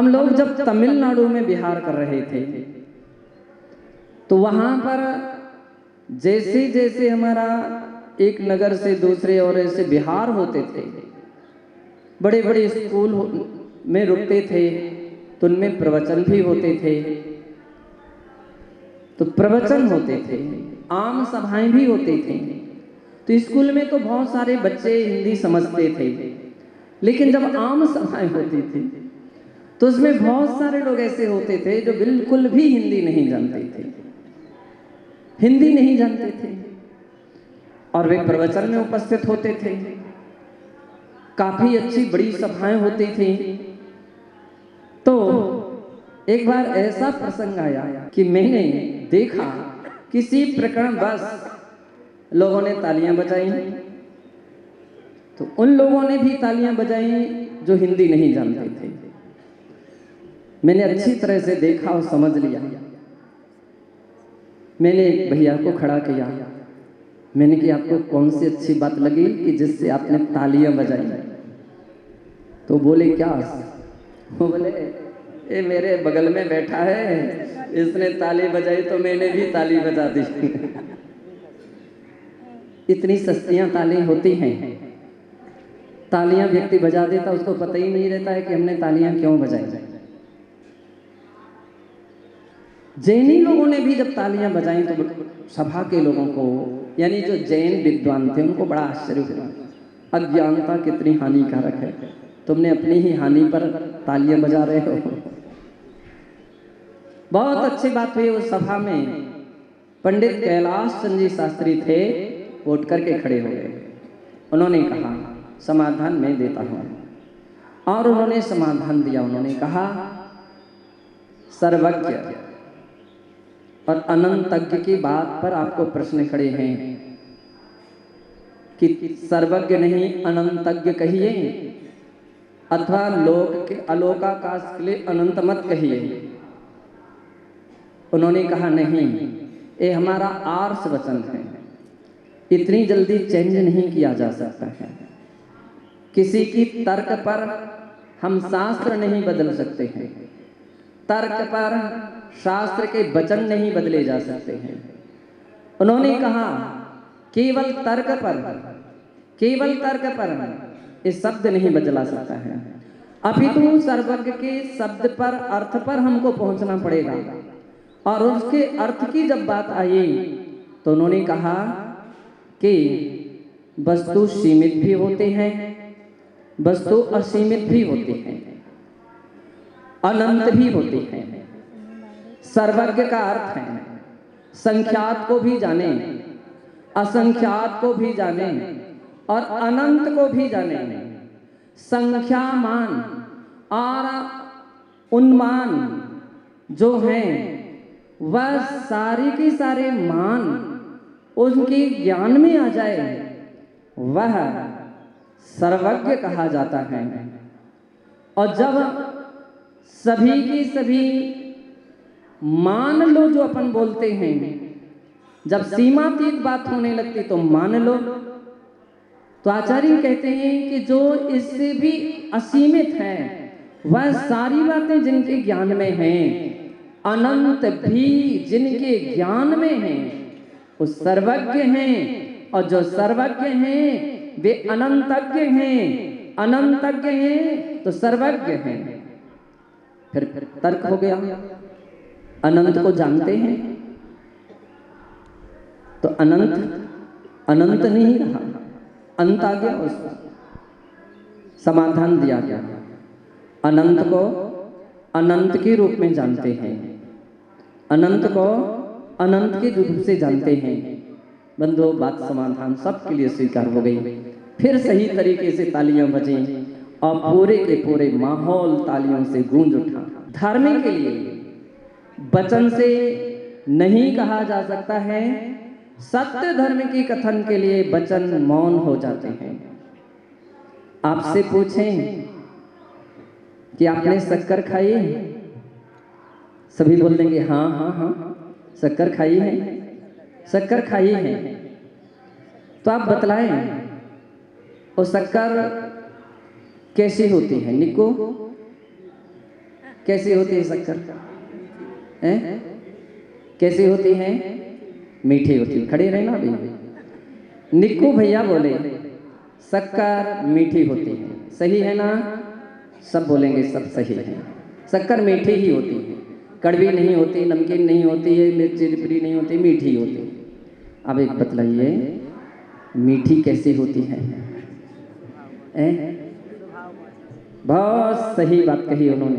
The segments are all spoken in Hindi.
हम लोग जब तमिलनाडु में बिहार कर रहे थे तो वहाँ पर जैसे जैसे हमारा एक नगर से दूसरे और ऐसे बिहार होते थे, बड़े बड़े स्कूल में रुकते थे तो उनमें प्रवचन भी होते थे, तो प्रवचन होते थे, आम सभाएं भी होते थे। तो स्कूल में तो बहुत सारे बच्चे हिंदी समझते थे, लेकिन जब आम सभाएं होती थी तो उसमें बहुत सारे लोग ऐसे होते थे जो बिल्कुल भी हिंदी नहीं जानते थे, हिंदी नहीं जानते थे, और वे प्रवचन में उपस्थित होते थे। काफी अच्छी बड़ी सभाएं होती थी। तो एक बार ऐसा प्रसंग आया कि मैंने देखा किसी प्रकरण बस लोगों ने तालियां बजाई, तो उन लोगों ने भी तालियां बजाई जो हिंदी नहीं जानते थे। मैंने अच्छी तरह से देखा और समझ लिया। मैंने एक भैया को खड़ा किया, मैंने कि आपको कौन सी अच्छी बात लगी कि जिससे आपने तालियां बजाई? तो बोले क्या? वो बोले ये मेरे बगल में बैठा है, इसने ताली बजाई तो मैंने भी ताली बजा दी। इतनी सस्तियां ताली होती हैं, तालियां व्यक्ति बजा देता, उसको पता ही नहीं रहता है कि हमने तालियां क्यों बजाई। जैनी लोगों ने भी जब तालियां बजाई तो सभा के लोगों को, यानी जो जैन विद्वान थे, उनको बड़ा आश्चर्य हुआ। अज्ञानता कितनी हानिकारक है, तुमने अपनी ही हानि पर तालियां बजा रहे हो। बहुत अच्छी बात हुई। उस सभा में पंडित कैलाश चंद्र जी शास्त्री थे, वो उठ करके खड़े हो गए। उन्होंने कहा समाधान मैं देता हूं, और उन्होंने समाधान दिया। उन्होंने कहा सर्वज्ञ और अनंतज्ञ की बात पर आपको प्रश्न खड़े हैं कि सर्वज्ञ नहीं अनंतज्ञ कहिए, अथवा लोक के अलोकाकाश के लिए अनंत मत कहिए। उन्होंने कहा नहीं, ये हमारा आर्ष वचन है, इतनी जल्दी चेंज नहीं किया जा सकता है। किसी की तर्क पर हम शास्त्र नहीं बदल सकते हैं, तर्क पर शास्त्र के वचन नहीं बदले जा सकते हैं। उन्होंने कहा केवल तर्क पर इस शब्द नहीं बदला सकता है, अपितु सर्वज्ञ के शब्द पर, अर्थ पर हमको पहुंचना पड़ेगा। और उसके अर्थ की जब बात आई तो उन्होंने कहा कि वस्तु सीमित भी होते हैं, वस्तु असीमित भी होती हैं, अनंत भी होती हैं। सर्वज्ञ का अर्थ है संख्यात को भी जाने, असंख्यात को भी जाने और अनंत को भी जाने। संख्यामान और उन्मान जो हैं वह सारे के सारे मान उनके ज्ञान में आ जाए, वह सर्वज्ञ कहा जाता है। और जब सभी की सभी मान लो जो अपन बोलते हैं, जब सीमातीत बात होने लगती तो मान लो, तो आचार्य कहते हैं कि जो इससे भी असीमित है वह सारी बातें जिनके ज्ञान में हैं, अनंत भी जिनके ज्ञान में हैं, वो सर्वज्ञ हैं। और जो सर्वज्ञ हैं वे अनंतज्ञ हैं, अनंतज्ञ हैं तो सर्वज्ञ हैं। फिर तर्क हो गया, अनंत को जानते हैं तो अनंत अनंत नहीं रहा, अंत आ गया, उसका समाधान दिया गया। अनंत को अनंत के रूप में जानते हैं, अनंत को अनंत के रूप से जानते हैं। बंधु बात समाधान सबके लिए स्वीकार हो गई। फिर सही तरीके से तालियां बजी और पूरे के पूरे माहौल तालियों से गूंज उठा। धर्म के लिए वचन से नहीं कहा जा सकता है, सत्य धर्म की कथन के लिए वचन मौन हो जाते हैं। आपसे पूछें कि आपने शक्कर खाई? सभी बोल देंगे हाँ हाँ हाँ, शक्कर खाई है, शक्कर खाई है। तो आप बतलाएं वो शक्कर कैसी होती है? निको कैसी होती है शक्कर? हैं? कैसी होती है? मीठी होती है। खड़े रहना अभी। निक्कू भैया बोले शक्कर मीठी होती है, सही है ना? सब बोलेंगे सब सही है। शक्कर मीठी ही होती है, कड़वी नहीं होती, नमकीन नहीं होती है, मिर्ची रिपड़ी नहीं होती, मीठी होती है। अब एक बतलाइए, मीठी कैसी होती है? बहुत सही बात कही उन्होंने।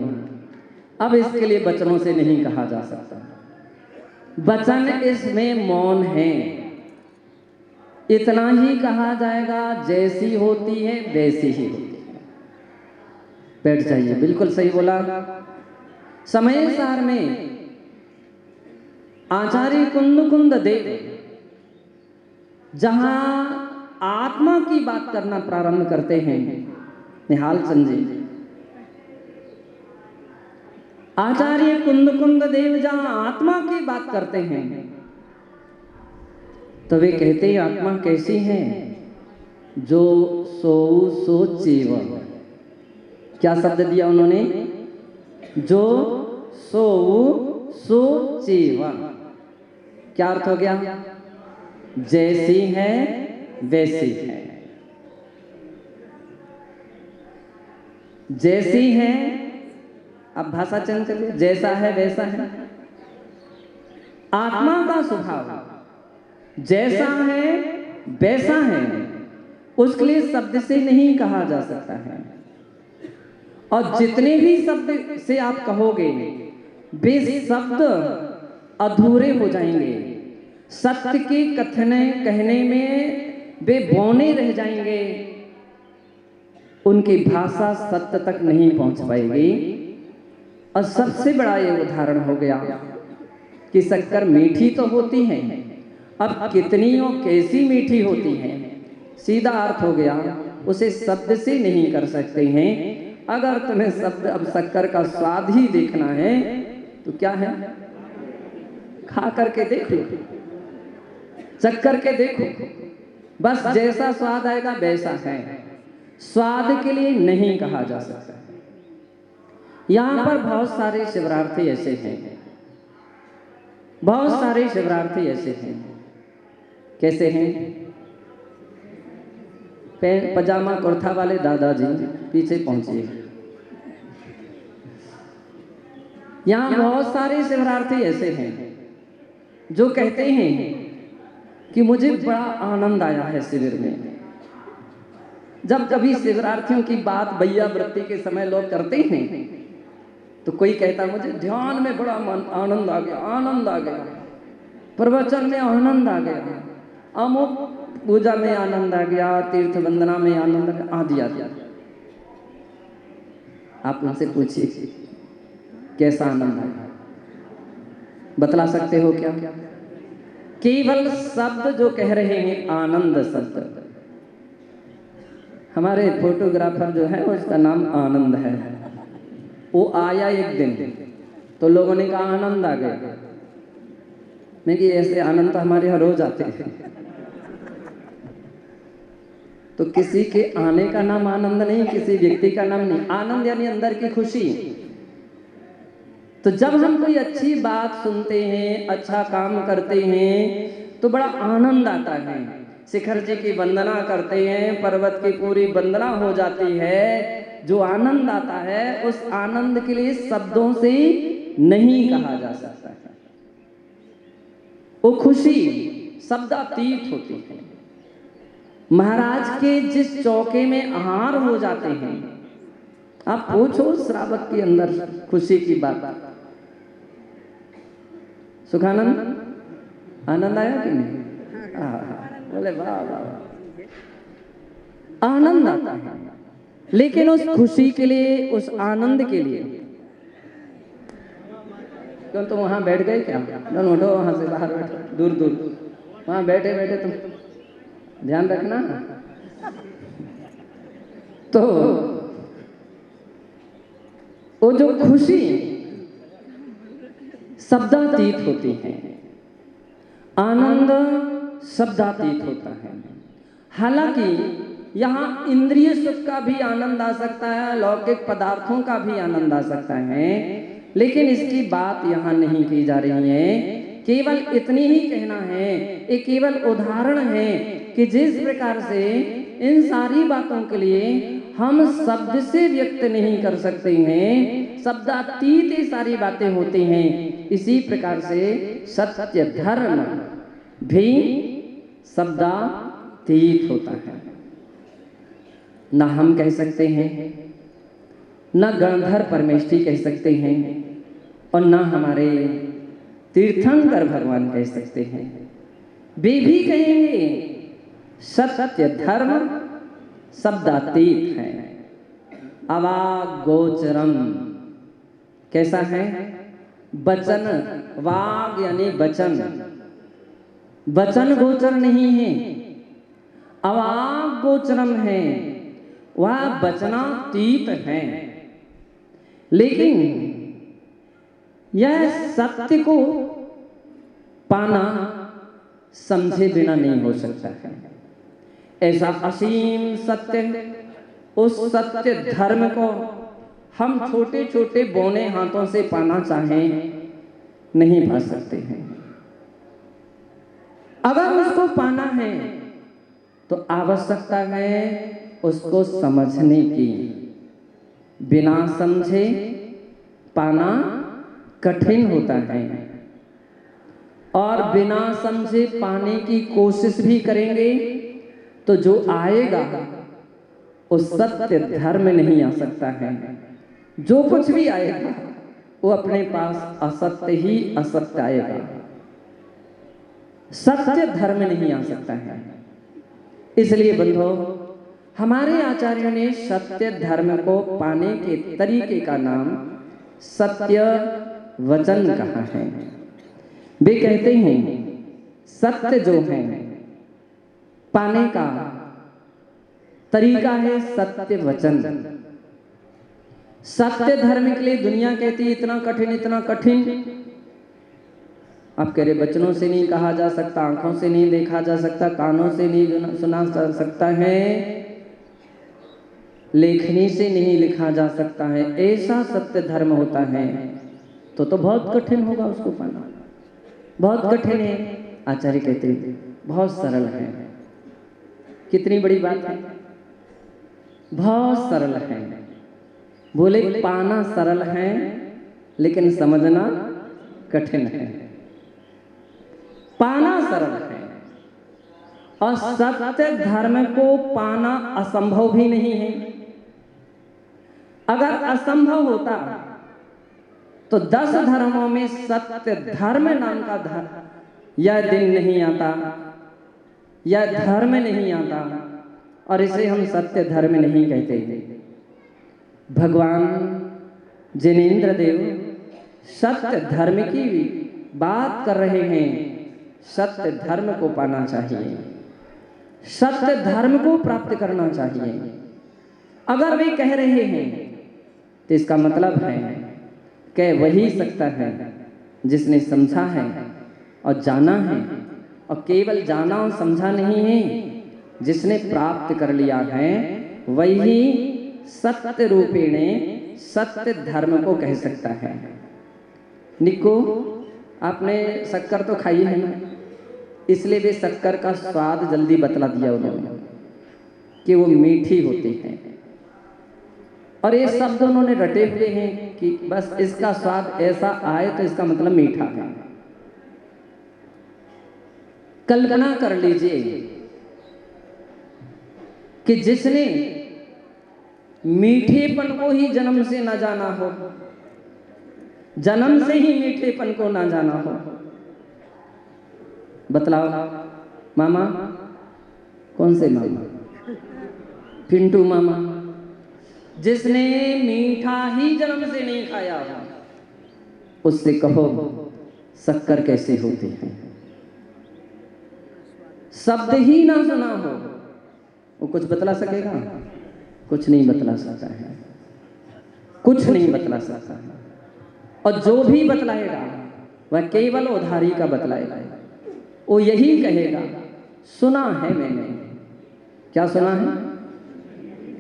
अब इसके लिए वचनों से नहीं कहा जा सकता, वचन इसमें मौन है। इतना ही कहा जाएगा, जैसी होती है वैसी ही होती है। बैठ जाइए, बिल्कुल सही बोला। समय सार में आचार्य कुंद देव जहां आत्मा की बात करना प्रारंभ करते हैं, निहाल चंद जी, आचार्य कुंद देव जहां आत्मा की बात करते हैं तो वे कहते हैं आत्मा कैसी है? जो सोऊ सो चेव। क्या शब्द दिया उन्होंने? जो सोऊ सो चेव। क्या अर्थ हो गया? जैसी है वैसी है। जैसी है, अब भाषा चेंज कर लिया, जैसा है वैसा है। आत्मा का स्वभाव जैसा है वैसा है, उसके लिए शब्द से नहीं कहा जा सकता है। और जितने भी शब्द से आप कहोगे वे शब्द अधूरे हो जाएंगे। सत्य के कथन कहने में वे बौने रह जाएंगे, उनकी भाषा सत्य तक नहीं पहुंच पाएगी। और सबसे बड़ा ये उदाहरण हो गया कि शक्कर मीठी तो होती है, अब कितनी और कैसी मीठी होती है, सीधा अर्थ हो गया, उसे शब्द से नहीं कर सकते हैं। अगर तुम्हें शब्द अब शक्कर का स्वाद ही देखना है तो क्या है, खा करके देखो, चख करके देखो, बस जैसा स्वाद आएगा वैसा है। स्वाद के लिए नहीं कहा जा सकता। यहाँ पर बहुत सारे शिवरार्थी ऐसे हैं, बहुत सारे शिवरार्थी ऐसे हैं। कैसे हैं? पजामा कुर्ता वाले दादाजी पीछे पहुंचिए। यहाँ बहुत सारे शिवरार्थी ऐसे हैं जो कहते हैं कि मुझे बड़ा आनंद आया है शिविर में। जब कभी शिवरार्थियों की बात भैया वृत्ति के समय लोग करते हैं तो कोई कहता मुझे ध्यान में बड़ा आनंद आ गया, आनंद आ गया, प्रवचन में आनंद आ गया, अमुक पूजा में आनंद आ गया, तीर्थ वंदना में आनंद आ गया, आदि आदि। आप उनसे पूछिए कैसा आनंद आया, बतला सकते हो क्या? केवल शब्द जो कह रहे हैं आनंद शब्द। हमारे फोटोग्राफर जो है उसका नाम आनंद है। वो आया एक दिन तो लोगों ने कहा आनंद आ गया। मैं कि ऐसे आनंद तो हमारे यहाँ रोज आते हैं। तो किसी के आने का नाम आनंद नहीं, किसी व्यक्ति का नाम नहीं। आनंद यानी अंदर की खुशी। तो जब हम कोई अच्छी बात सुनते हैं, अच्छा काम करते हैं तो बड़ा आनंद आता है। शिखर जी की वंदना करते हैं, पर्वत की पूरी वंदना हो जाती है, जो आनंद आता है उस आनंद के लिए शब्दों से नहीं कहा जा सकता है। वो खुशी शब्दातीत होती है। महाराज के जिस चौके में आहार हो जाते हैं, आप पूछो श्रावक के अंदर खुशी की बात। सुखानंद आनंद आया कि नहीं? बोले वाह वाह, आनंद आता है। लेकिन उस खुशी के लिए, उस आनंद के लिए क्यों तुम वहां बैठ गए क्या? उठो वहां से, बाहर बैठो, दूर दूर वहां बैठे बैठे तुम ध्यान रखना। तो वो जो खुशी शब्दातीत होती है, आनंद शब्दातीत होता है। हालांकि यहाँ इंद्रिय सुख का भी आनंद आ सकता है, लौकिक पदार्थों का भी आनंद आ सकता है, लेकिन इसकी बात यहाँ नहीं की जा रही है। केवल इतनी ही कहना है, एक केवल उदाहरण है कि जिस प्रकार से इन सारी बातों के लिए हम शब्द से व्यक्त नहीं कर सकते हैं, शब्दातीत ये सारी बातें होती हैं, इसी प्रकार से सत्य धर्म भी शब्दातीत होता है। न हम कह सकते हैं, न गणधर परमेष्ठी कह सकते हैं, और न हमारे तीर्थंकर भगवान कह सकते हैं। वे भी कहेंगे सत्य धर्म शब्दातीत है। अवागोचरम कैसा है? वचन, वाग यानी वचन, वचन गोचर नहीं है, अवाग गोचरम है, वह वचनातीत है। लेकिन यह सत्य को पाना समझे बिना नहीं हो सकता है। ऐसा असीम सत्य, उस सत्य धर्म को हम छोटे छोटे बौने हाथों से पाना चाहें नहीं पा सकते हैं। अगर उसको पाना है तो आवश्यकता है उसको समझने की। बिना समझे पाना कठिन होता है, और बिना समझे पाने की कोशिश भी करेंगे तो जो आएगा उस सत्य धर्म नहीं आ सकता है। जो कुछ भी आएगा वो अपने पास असत्य ही असत्य आएगा, सत्य धर्म नहीं आ सकता है। इसलिए बंधो, हमारे आचार्यों ने सत्य धर्म को पाने के तरीके का नाम सत्य वचन कहा है। वे कहते हैं सत्य जो है पाने का तरीका है सत्य वचन। सत्य धर्म के लिए दुनिया कहती है इतना कठिन, इतना कठिन। आप कह रहे वचनों से नहीं कहा जा सकता, आंखों से नहीं देखा जा सकता, कानों से नहीं सुना जा सकता है, लेखनी से नहीं लिखा जा सकता है, ऐसा सत्य धर्म होता है तो बहुत कठिन होगा उसको पाना, बहुत कठिन है। आचार्य कहते हैं बहुत सरल है। कितनी बड़ी बात है, बहुत सरल है। बोले पाना सरल है लेकिन समझना कठिन है। पाना सरल है और सत्य धर्म को पाना असंभव भी नहीं है। अगर असंभव होता तो 10 धर्मों में सत्य धर्म नाम का धर्म यह दिन नहीं आता, यह धर्म नहीं आता, और इसे हम सत्य धर्म नहीं कहते। भगवान जिनेंद्र देव सत्य धर्म की बात कर रहे हैं। सत्य धर्म को पाना चाहिए, सत्य धर्म को प्राप्त करना चाहिए। अगर वे कह रहे हैं तो इसका मतलब है कह वही सकता है जिसने समझा है और जाना है, और केवल जाना और समझा नहीं है, जिसने प्राप्त कर लिया है वही सत्य रूपेणे सत्य धर्म को कह सकता है। निको, आपने शक्कर तो खाई है ना, इसलिए वे शक्कर का स्वाद जल्दी बतला दिया उन्होंने कि वो मीठी होती है। और ये शब्द उन्होंने रटे हुए हैं कि बस इसका स्वाद ऐसा आए तो इसका मतलब मीठा है। कल्पना कर लीजिए कि जिसने मीठेपन को ही जन्म से न जाना हो, जन्म से ही मीठेपन को ना जाना हो, बतलाओ मामा, कौन से मामा? पिंटू मामा। जिसने मीठा ही जन्म से नहीं खाया हो उससे कहो शक्कर कैसे होती है। शब्द ही ना सुना हो वो कुछ बतला सकेगा? कुछ नहीं बतला सकता है, कुछ नहीं बतला सकता है। और जो भी बतलाएगा वह केवल उधारी का बतलाएगा। वो यही कहेगा सुना है मैंने। क्या सुना है?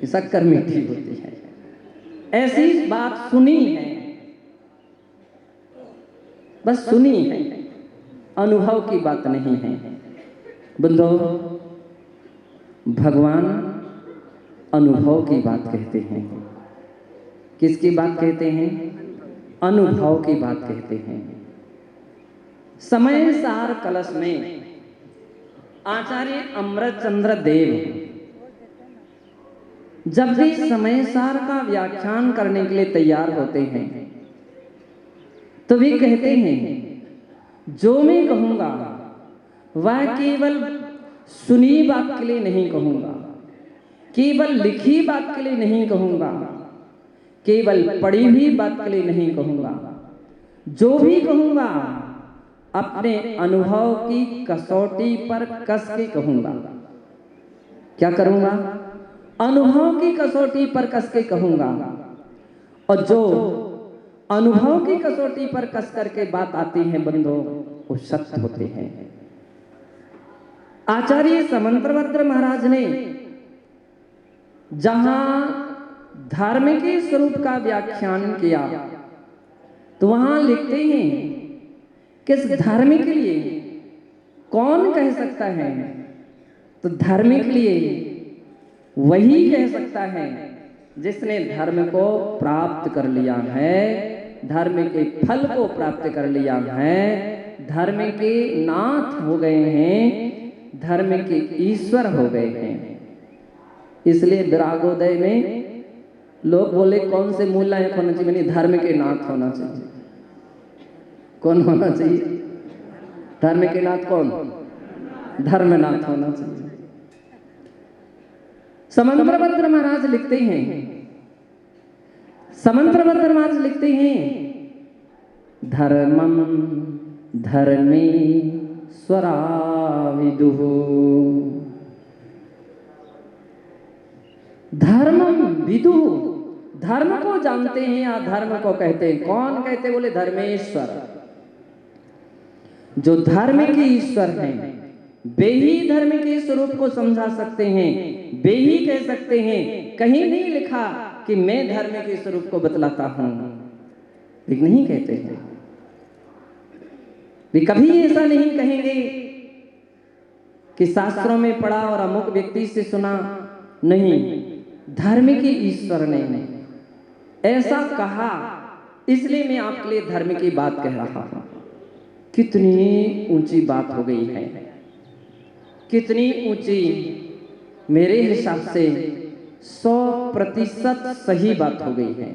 कि शक्कर मीठी होती है। ऐसी बात सुनी है, बस सुनी है, अनुभव की बात नहीं है। बंधो, भगवान अनुभव की बात कहते हैं। किसकी बात कहते हैं? अनुभव की बात कहते हैं। समय सार कलश में आचार्य अमृतचंद्र देव जब भी समय सार का व्याख्यान करने के लिए तैयार होते हैं तो वे कहते हैं, जो मैं कहूंगा वह केवल सुनी बात के लिए नहीं कहूंगा, केवल लिखी बात के लिए नहीं कहूंगा, केवल पढ़ी हुई बात के लिए नहीं कहूंगा। जो भी कहूंगा अपने अनुभव की कसौटी पर कस के कहूंगा। क्या करूंगा? अनुभव की कसौटी पर कस के कहूंगा। और जो अनुभव की कसौटी पर कस करके बात आती है बंधो, वो सत्य होते हैं। आचार्य समंतभद्र महाराज ने जहां धार्मिक स्वरूप का व्याख्यान किया तो वहां लिखते हैं कि इस धर्म के लिए कौन कह सकता है? तो धर्म के लिए वही कह सकता है जिसने धर्म को प्राप्त कर लिया है, धर्म के फल को प्राप्त कर लिया है, धर्म के नाथ हो गए हैं, धर्म के ईश्वर हो गए हैं। इसलिए विरागोदय में लोग बोले कौन से मूल नायक होना चाहिए? मैंने धर्म के नाथ होना चाहिए। कौन होना चाहिए? धर्म के नाथ कौन? धर्मनाथ होना चाहिए। समंतभद्र महाराज लिखते हैं, समंतभद्र महाराज लिखते हैं, धर्मम धर्मे स्वराविदुः। धर्मम विदु, धर्म को जानते हैं या धर्म को कहते हैं। कौन कहते? बोले धर्मेश्वर। जो धर्म के ईश्वर हैं वे ही धर्म के स्वरूप को समझा सकते हैं, वे ही कह सकते हैं। कहीं नहीं लिखा कि मैं धर्म के स्वरूप को बतलाता हूं, वे नहीं कहते हैं। वे कभी ऐसा नहीं कहेंगे कि शास्त्रों में पढ़ा और अमुक व्यक्ति से सुना। नहीं, धर्म के ईश्वर ने ऐसा कहा, इसलिए मैं आपके लिए धर्म की बात कह रहा हूं। कितनी ऊंची बात हो गई है, कितनी ऊंची! मेरे हिसाब से 100% सही बात हो गई है।